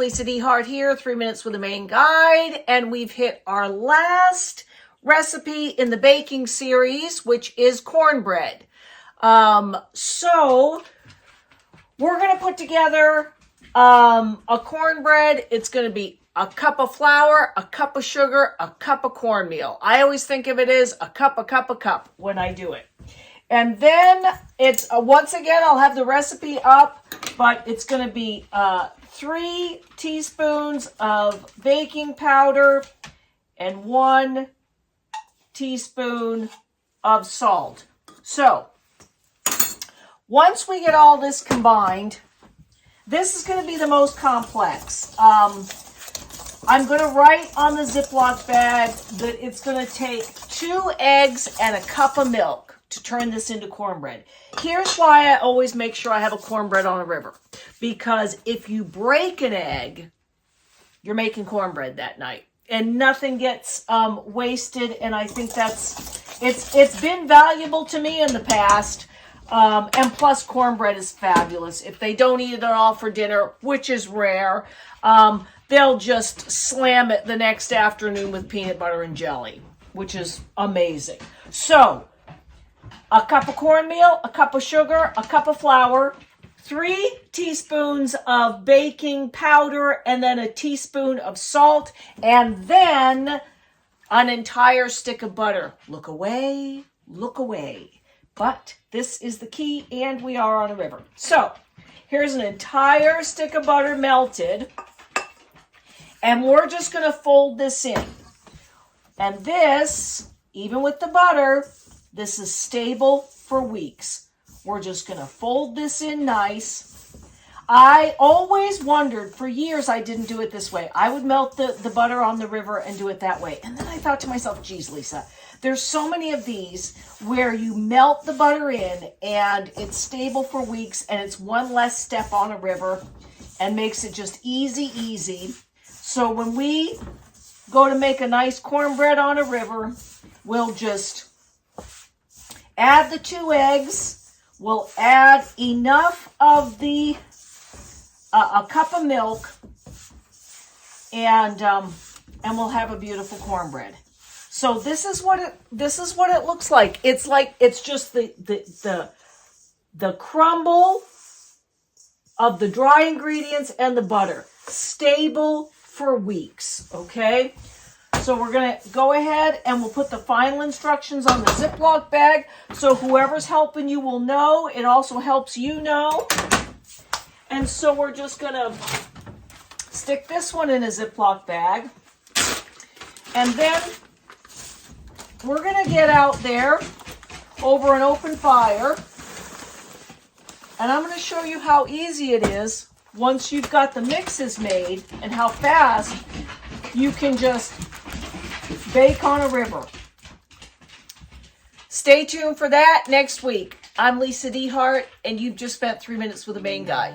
Lisa DeHart here, 3 Minutes with a Maine Guide, and we've hit our last recipe in the baking series, which is cornbread. So we're going to put together a cornbread. It's going to be a cup of flour, a cup of sugar, a cup of cornmeal. I always think of it as a cup when I do it. And then it's, once again, I'll have the recipe up, but it's going to be 3 teaspoons of baking powder and 1 teaspoon of salt. So, once we get all this combined, this is going to be the most complex. I'm going to write on the Ziploc bag that it's going to take 2 eggs and a cup of milk to turn this into cornbread. Here's why I always make sure I have a cornbread on a river. Because if you break an egg, you're making cornbread that night. And nothing gets wasted. And I think it's been valuable to me in the past. And plus cornbread is fabulous. If they don't eat it at all for dinner, which is rare, they'll just slam it the next afternoon with peanut butter and jelly, which is amazing. So, a cup of cornmeal, a cup of sugar, a cup of flour, 3 teaspoons of baking powder, and then a teaspoon of salt, and then an entire stick of butter. Look away, look away. But this is the key, and we are on a river. So, here's an entire stick of butter melted, and we're just going to fold this in. And this, even with the butter, this is stable for weeks. We're just going to fold this in nice. I always wondered, for years I didn't do it this way. I would melt the butter on the river and do it that way. And then I thought to myself, geez, Lisa, there's so many of these where you melt the butter in and it's stable for weeks and it's one less step on a river and makes it just easy. So when we go to make a nice cornbread on a river, we'll just add the 2 eggs. We'll add enough of the a cup of milk, and we'll have a beautiful cornbread. So this is what it looks like. It's just the crumble of the dry ingredients and the butter, stable for weeks. Okay. So we're going to go ahead and we'll put the final instructions on the Ziploc bag. So whoever's helping you will know. It also helps you know. And so we're just going to stick this one in a Ziploc bag. And then we're going to get out there over an open fire. And I'm going to show you how easy it is once you've got the mixes made and how fast you can just bake on a river. Stay tuned for that next week. I'm Lisa DeHart, and you've just spent 3 minutes with a Maine Guide.